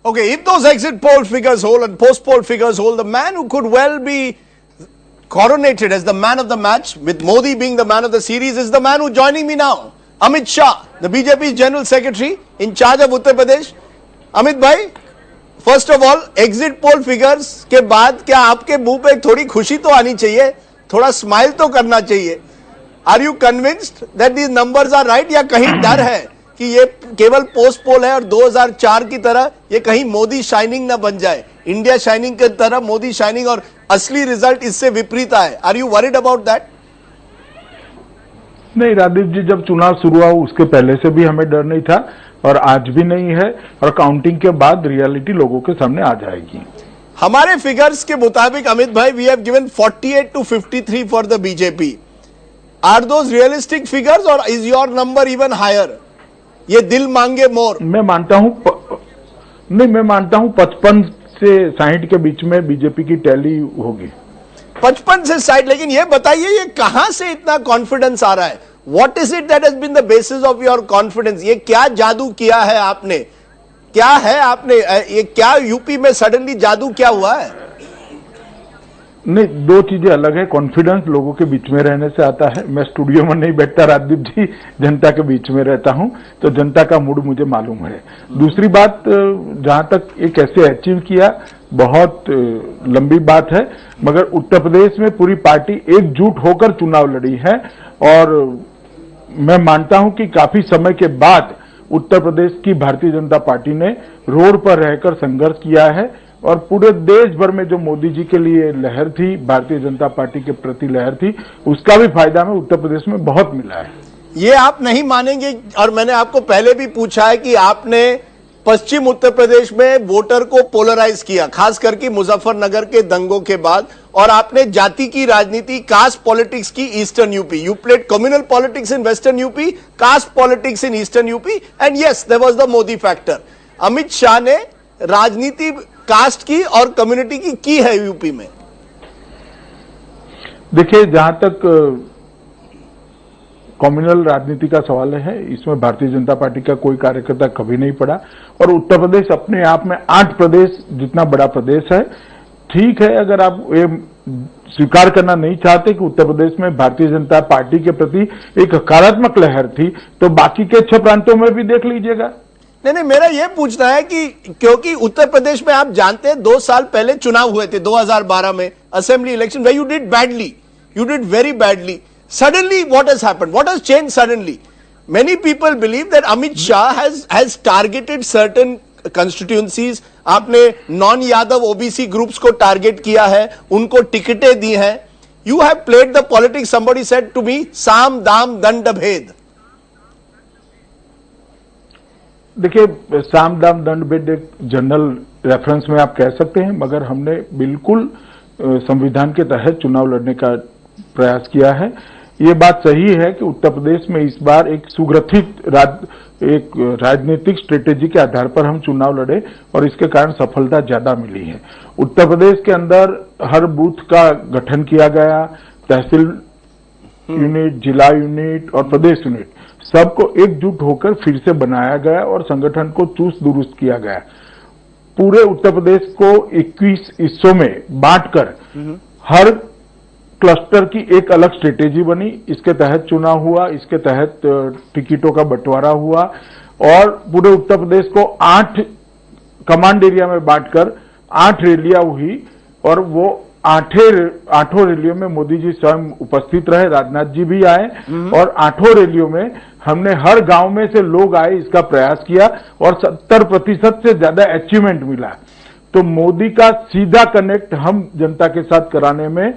Okay, if those exit poll figures hold and post poll figures hold, the man who could well be coronated as the man of the match, with Modi being the man of the series, is the man who joining me now, Amit Shah, the BJP General Secretary in charge of Uttar Pradesh. Amit bhai, first of all, exit poll figures के बाद क्या आपके मुंह पे थोड़ी खुशी तो आनी चाहिए, थोड़ा स्माइल तो करना चाहिए. Are you convinced that these numbers are right, या कहीं डर है कि ये केवल पोस्ट पोल है और 2004 की तरह ये कहीं मोदी शाइनिंग ना बन जाए, इंडिया शाइनिंग की तरह मोदी शाइनिंग और असली रिजल्ट इससे विपरीत आए? Are you worried about that? नहीं राजीव जी, जब चुनाव शुरू हुआ उसके पहले से भी हमें डर नहीं था और आज भी नहीं है, और काउंटिंग के बाद रियलिटी लोगों के सामने आ जाएगी. हमारे फिगर्स के मुताबिक अमित भाई, we have given 48 to 53 for the BJP. Are those realistic figures और is your number even higher? ये दिल मांगे मोर. मैं मानता हूं 55 से 60 के बीच में बीजेपी की टैली होगी. 55 से 60. लेकिन ये बताइए, ये कहां से इतना कॉन्फिडेंस आ रहा है? What is it that has been the basis of your confidence? ये क्या जादू किया है आपने? क्या है आपने ये क्या यूपी में सडनली जादू क्या हुआ है? नहीं, दो चीजें अलग है. कॉन्फिडेंस लोगों के बीच में रहने से आता है. मैं स्टूडियो में नहीं बैठता राजदीप जी, जनता के बीच में रहता हूं, तो जनता का मूड मुझे मालूम है. दूसरी बात, जहां तक ये कैसे अचीव किया, बहुत लंबी बात है, मगर उत्तर प्रदेश में पूरी पार्टी एकजुट होकर चुनाव लड़ी है. और मैं मानता हूं कि काफी समय के बाद उत्तर प्रदेश की भारतीय जनता पार्टी ने रोड पर रहकर संघर्ष किया है, और पूरे देश भर में जो मोदी जी के लिए लहर थी, भारतीय जनता पार्टी के प्रति लहर थी, उसका भी फायदा हमें उत्तर प्रदेश में बहुत मिला है. ये आप नहीं मानेंगे, और मैंने आपको पहले भी पूछा है कि आपने पश्चिम उत्तर प्रदेश में वोटर को पोलराइज किया, खास करके मुजफ्फरनगर के दंगों के बाद, और आपने जाति की राजनीति, कास्ट पॉलिटिक्स की eastern UP. You played communal politics in western UP, caste politics in eastern UP, and yes there was the Modi factor. Amit Shah ने राजनीति कास्ट की और कम्युनिटी की है यूपी में. देखिए, जहां तक कम्युनल राजनीति का सवाल है, इसमें भारतीय जनता पार्टी का कोई कार्यकर्ता कभी नहीं पड़ा. और उत्तर प्रदेश अपने आप में 8 प्रदेश जितना बड़ा प्रदेश है. ठीक है, अगर आप ये स्वीकार करना नहीं चाहते कि उत्तर प्रदेश में भारतीय जनता पार्टी के प्रति एक सकारात्मक लहर थी, तो बाकी के 6 प्रांतों में भी देख लीजिएगा. नहीं, मेरा यह पूछना है कि क्योंकि उत्तर प्रदेश में आप जानते हैं 2 साल पहले चुनाव हुए थे, 2012 में assembly election, where you did badly, you did very badly. Suddenly, what has happened? What has changed suddenly? Many people believe that Amit Shah has targeted certain constituencies. आपने नॉन यादव ओबीसी ग्रुप्स को target किया है, उनको टिकटें दी हैं. You have played the politics. Somebody said to me, साम दाम दंड भेद. देखिए, साम दाम दंड भेद एक जनरल रेफरेंस में आप कह सकते हैं, मगर हमने बिल्कुल संविधान के तहत चुनाव लड़ने का प्रयास किया है. ये बात सही है कि उत्तर प्रदेश में इस बार एक सुग्रथित एक राजनीतिक स्ट्रेटेजी के आधार पर हम चुनाव लड़े, और इसके कारण सफलता ज्यादा मिली है. उत्तर प्रदेश के अंदर हर बूथ का गठन किया गया, तहसील यूनिट, जिला यूनिट और प्रदेश यूनिट सबको एकजुट होकर फिर से बनाया गया, और संगठन को चुस्त दुरुस्त किया गया. पूरे उत्तर प्रदेश को 21 हिस्सों में बांटकर हर क्लस्टर की एक अलग स्ट्रेटेजी बनी. इसके तहत चुनाव हुआ, इसके तहत टिकटों का बंटवारा हुआ, और पूरे उत्तर प्रदेश को 8 कमांड एरिया में बांटकर 8 रैलियां हुई, और वो आठों रैलियों में मोदी जी स्वयं उपस्थित रहे, राजनाथ जी भी आए, और 8 रैलियों में हमने हर गांव में से लोग आए, इसका प्रयास किया, और 70% से ज्यादा अचीवमेंट मिला. तो मोदी का सीधा कनेक्ट हम जनता के साथ कराने में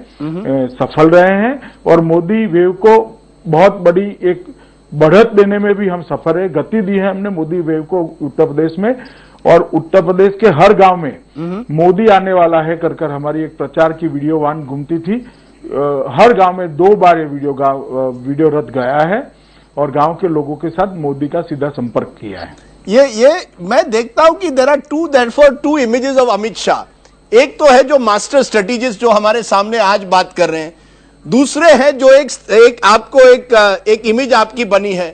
सफल रहे हैं, और मोदी वेव को बहुत बड़ी एक बढ़त देने में भी हम सफल है. गति दी है हमने मोदी वेव को उत्तर प्रदेश में, और उत्तर प्रदेश के हर गांव में मोदी आने वाला है कर हमारी एक प्रचार की वीडियो वान घूमती थी. हर गांव में 2 बार ये वीडियो रथ गया है, और गांव के लोगों के साथ मोदी का सीधा संपर्क किया है. ये मैं देखता हूं कि there are two images of Amit Shah. एक तो है जो मास्टर स्ट्रेटेजिस्ट जो हमारे सामने आज बात कर रहे हैं, दूसरे हैं जो एक आपको एक इमेज आपकी बनी है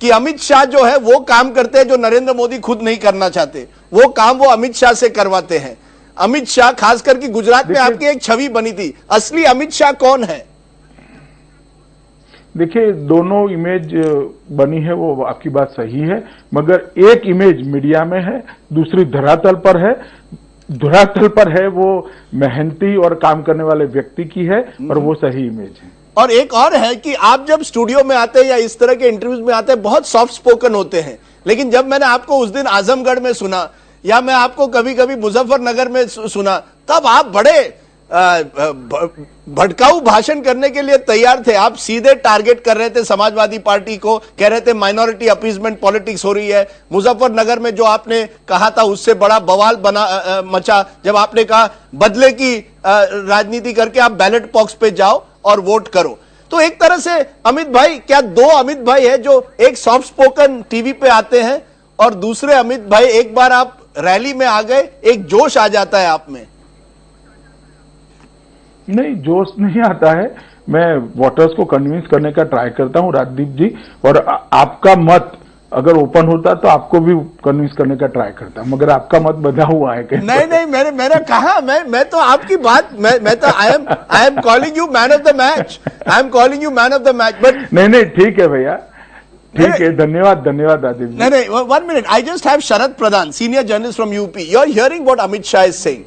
कि अमित शाह जो है वो काम करते हैं जो नरेंद्र मोदी खुद नहीं करना चाहते, वो काम वो अमित शाह से करवाते हैं। अमित शाह, खास करके गुजरात में आपकी एक छवि बनी थी, असली अमित शाह कौन है? देखिए, दोनों इमेज बनी है, वो आपकी बात सही है, मगर एक इमेज मीडिया में है, दूसरी धरातल पर है। धरातल पर है वो मेहनती और काम करने वाले व्यक्ति की है, और वो सही इमेज है। और एक और है कि आप जब स्टूडियो में आते हैं या इस तरह के इंटरव्यूज में आते हैं, बहुत सॉफ्ट स्पोकन होते हैं, लेकिन जब मैंने आपको उस दिन आजमगढ़ में सुना या मैं आपको कभी कभी मुजफ्फरनगर में सुना, तब आप बड़े भड़काऊ भाषण करने के लिए तैयार थे। आप सीधे टारगेट कर रहे थे समाजवादी पार्टी को, कह रहे थे माइनॉरिटी अपीजमेंट पॉलिटिक्स हो रही है। मुजफ्फरनगर में जो आपने कहा था उससे बड़ा बवाल मचा जब आपने कहा बदले की राजनीति करके आप बैलेट बॉक्स पे जाओ और वोट करो। तो एक तरह से अमित भाई, क्या दो अमित भाई है, जो एक सॉफ्ट स्पोकन टीवी पे आते हैं और दूसरे अमित भाई एक बार आप रैली में आ गए, एक जोश आ जाता है आप में? नहीं, जोश नहीं आता है। मैं वोटर्स को कन्विंस करने का ट्राई करता हूं राजदीप जी, और आपका मत अगर ओपन होता तो आपको भी कन्विंस करने का ट्राई करता, मगर आपका मत बंधा हुआ है। नहीं, मैंने कहा, मैं तो आपकी बात, मैं तो I am calling you man of the match, I am calling you man of the match. But नहीं, ठीक है भैया, ठीक है, धन्यवाद राजदीप जी। नहीं, 1 minute, I just have Sharad Pradhan, senior journalist from UP. You're hearing what Amit Shah is saying.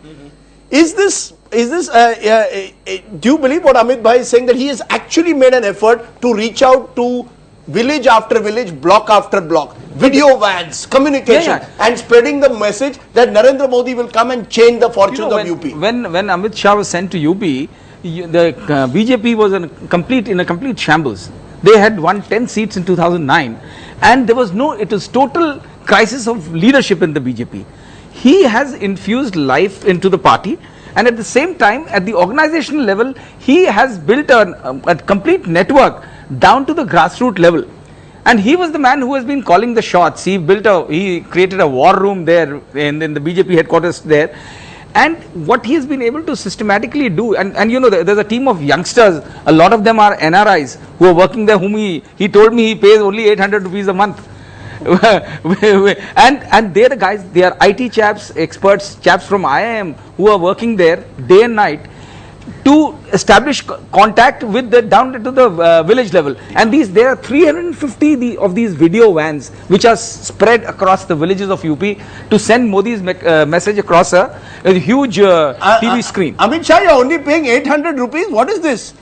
Is this do you believe what Amit Bhai is saying, that he has actually made an effort to reach out to village after village, block after block, video vans, communication, and spreading the message that Narendra Modi will come and change the fortunes of UP? When Amit Shah was sent to UP, the BJP was in a complete shambles. They had won 10 seats in 2009, and there was it was total crisis of leadership in the BJP. He has infused life into the party, and at the same time, at the organizational level, he has built a complete network down to the grassroots level. And he was the man who has been calling the shots. He created a war room there in the BJP headquarters there. And what he has been able to systematically do, and you know, there's a team of youngsters, a lot of them are NRIs who are working there, whom he told me he pays only 800 rupees a month. and they're the guys, they are IT chaps, experts, chaps from IIM who are working there day and night to establish contact with down to the village level. And there are 350 of these video vans which are spread across the villages of UP to send Modi's message across a huge TV screen. Amit Shah, you're only paying 800 rupees? What is this?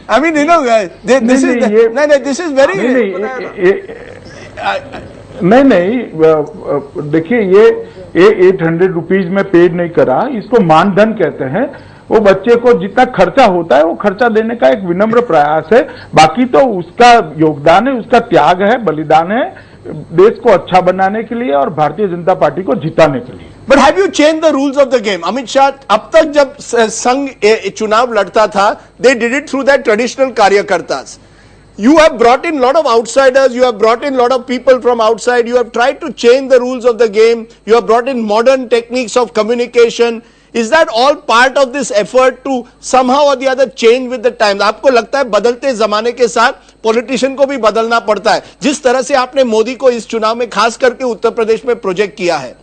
I mean, you know, this is very... नहीं, देखिए, ये 800 rupees में paid नहीं करा, इसको मानधन कहते हैं। वो बच्चे को जितना खर्चा होता है वो खर्चा देने का एक विनम्र प्रयास है, बाकी तो उसका योगदान है, उसका त्याग है, बलिदान है देश को अच्छा बनाने के लिए और भारतीय जनता पार्टी को जिताने के लिए। But have you changed the rules of the game? Amit Shah, अब तक जब संघ चुनाव लड़ता था, they did it through their traditional कार्यकर्तास. You have brought in a lot of outsiders, you have brought in a lot of people from outside, you have tried to change the rules of the game, you have brought in modern techniques of communication. Is that all part of this effort to somehow or the other change with the times? आपको लगता है बदलते जमाने के साथ politician को भी बदलना पड़ता है, जिस तरह से आपने मोदी को इस चुनाव में खास करके उत्तर प्रदेश में प्रोजेक्ट किया है?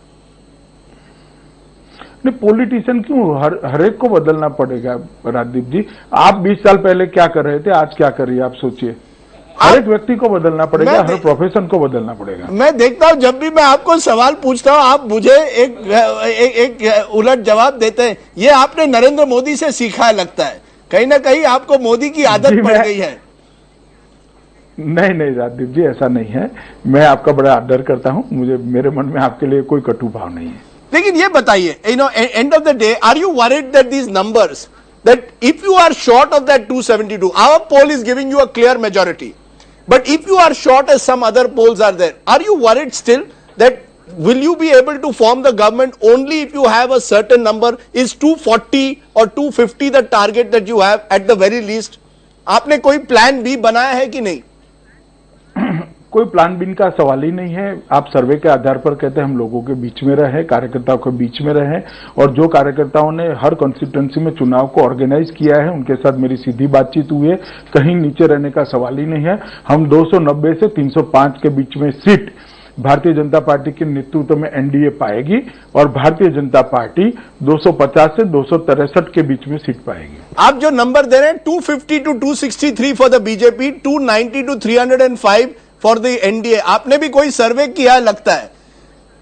नहीं, पॉलिटिशियन क्यों, हर एक को बदलना पड़ेगा राजदीप जी। आप 20 साल पहले क्या कर रहे थे, आज क्या कर रही है, आप सोचिए। हर एक व्यक्ति को बदलना पड़ेगा, हर प्रोफेशन को बदलना पड़ेगा। मैं देखता हूं जब भी मैं आपको सवाल पूछता हूं, आप मुझे एक उलट जवाब देते हैं। ये आपने नरेंद्र मोदी से सीखा है लगता है, कहीं ना कहीं आपको मोदी की आदत पड़ गई है। नहीं राजदीप जी, ऐसा नहीं है। मैं आपका बड़ा आदर करता हूं, मेरे मन में आपके लिए कोई कटु भाव नहीं है। लेकिन ये बताइए, end of the day, are you worried that these numbers, that if you are short of that 272, our poll is giving you a clear majority, but if you are short as some other polls are there, are you worried still that will you be able to form the government only if you have a certain number? Is 240 or 250 the target that you have at the very least? आपने कोई plan भी बनाया है कि नहीं? कोई plan बिन का सवाल ही नहीं है। आप सर्वे के आधार पर कहते हैं हम लोगों के बीच में रहे, कार्यकर्ताओं के बीच में रहे, और जो कार्यकर्ताओं ने हर कॉन्स्टिट्यूंसी में चुनाव को ऑर्गेनाइज किया है उनके साथ मेरी सीधी बातचीत हुई है। कहीं नीचे रहने का सवाल ही नहीं है। हम 290 से 305 के बीच में सीट भारतीय जनता पार्टी के नेतृत्व में एनडीए पाएगी और भारतीय जनता पार्टी 250 से 263 के बीच में सीट पाएगी। आप जो नंबर दे रहे हैं 250 to 263 for the BJP, 290 to 305 for the NDA, आपने भी कोई सर्वे किया है लगता है?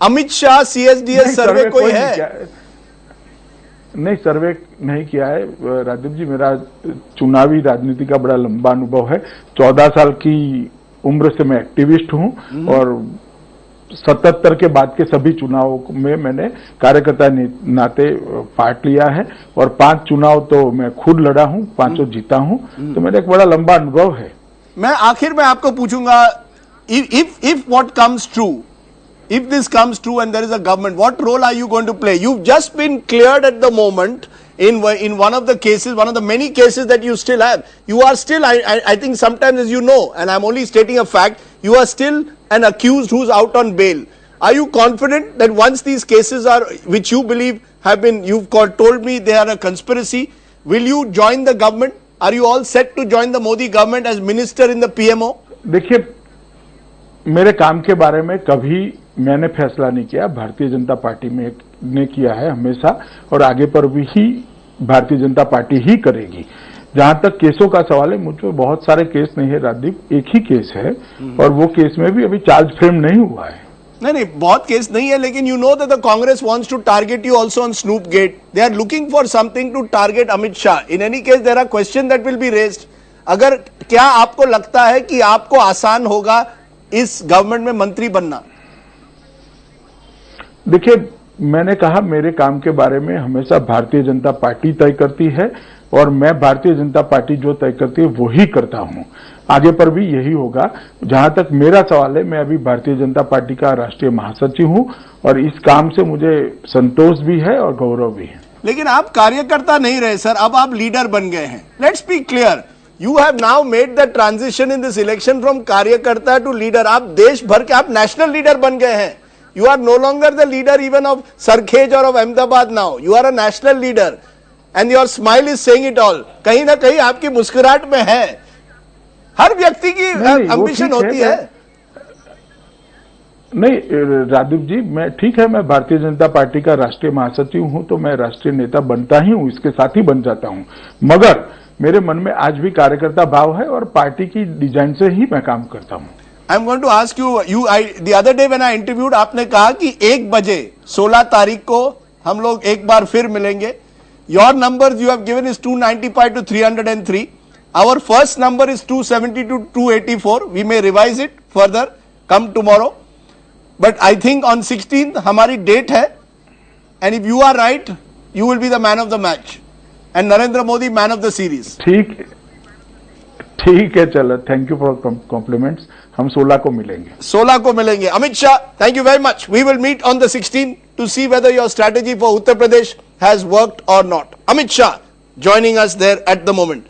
अमित शाह सीएसडीएस सर्वे कोई है? नहीं, सर्वे नहीं किया है राजीव जी। मेरा चुनावी राजनीति का बड़ा लंबा अनुभव है। 14 साल की उम्र से मैं एक्टिविस्ट हूं और 77 के बाद के सभी चुनावों में मैंने कार्यकर्ता नाते पार्ट लिया है और 5 चुनाव तो मैं खुद लड़ा हूं, 5 जीता हूं, तो मेरा एक बड़ा लंबा अनुभव है। मैं आखिर में आपको पूछूंगा, if what comes true, if this comes true and there is a government, what role are you going to play? You've just been cleared at the moment in one of the cases, one of the many cases that you still have. You are still, I think sometimes, as you know, and I'm only stating a fact, you are still an accused who's out on bail. Are you confident that once these cases are, which you believe have been, told me they are a conspiracy, will you join the government? Are you all set to join the Modi government as minister in the PMO? देखिए, मेरे काम के बारे में कभी मैंने फैसला नहीं किया। भारतीय जनता पार्टी में ने किया है हमेशा, और आगे पर भी ही भारतीय जनता पार्टी ही करेगी। जहां तक केसों का सवाल है, मुझे बहुत सारे केस नहीं है राजदीप, एक ही केस है और वो केस में भी अभी चार्ज फ्रेम नहीं हुआ है। नहीं, बहुत केस नहीं है, लेकिन you know that the Congress wants to target you also on Snoopgate. They are looking for something to target Amit Shah. In any case, there are questions that will be raised. अगर क्या आपको लगता है कि आपको आसान होगा इस गवर्नमेंट में मंत्री बनना? देखिए, मैंने कहा मेरे काम के बारे में हमेशा भारतीय जनता पार्टी तय करती है और मैं भारतीय जनता पार्टी जो तय करती है वो ही करता हूं। आगे पर भी यही होगा। जहां तक मेरा सवाल है, मैं अभी भारतीय जनता पार्टी का राष्ट्रीय महासचिव हूं और इस काम से मुझे संतोष भी है और गौरव भी है। लेकिन आप कार्यकर्ता नहीं रहे सर, अब आप लीडर बन गए हैं। Let's be clear, you have now made the transition in this election from कार्यकर्ता टू लीडर। आप देश भर के, आप नेशनल लीडर बन गए हैं। You are no longer the leader even of Sarkhej or of Ahmedabad now. You are a national leader and your smile is saying it all. कहीं ना कहीं आपकी मुस्कुराहट में है। हर व्यक्ति की एम्बिशन होती है। नहीं राजीव जी, मैं ठीक है, मैं भारतीय जनता पार्टी का राष्ट्रीय महासचिव हूं तो मैं राष्ट्रीय नेता बनता ही हूं, इसके साथ ही बन जाता हूं। मगर मेरे मन में आज भी कार्यकर्ता भाव है और पार्टी की डिजाइन से ही मैं काम करता हूं। I'm going to ask you, the other day when I interviewed, आपने कहा कि 1 बजे 16 तारीख को हम लोग एक बार फिर मिलेंगे। Your numbers you have given is 295 to 303. Our first number is 270 to 284. We may revise it further come tomorrow. But I think on 16th हमारी डेट है, and if you are right, you will be the man of the match and Narendra Modi man of the series. ठीक है, चलो, thank you for compliments. हम 16 को मिलेंगे। 16 को मिलेंगे। Amit Shah, thank you very much. We will meet on the 16th to see whether your strategy for Uttar Pradesh has worked or not. Amit Shah joining us there at the moment.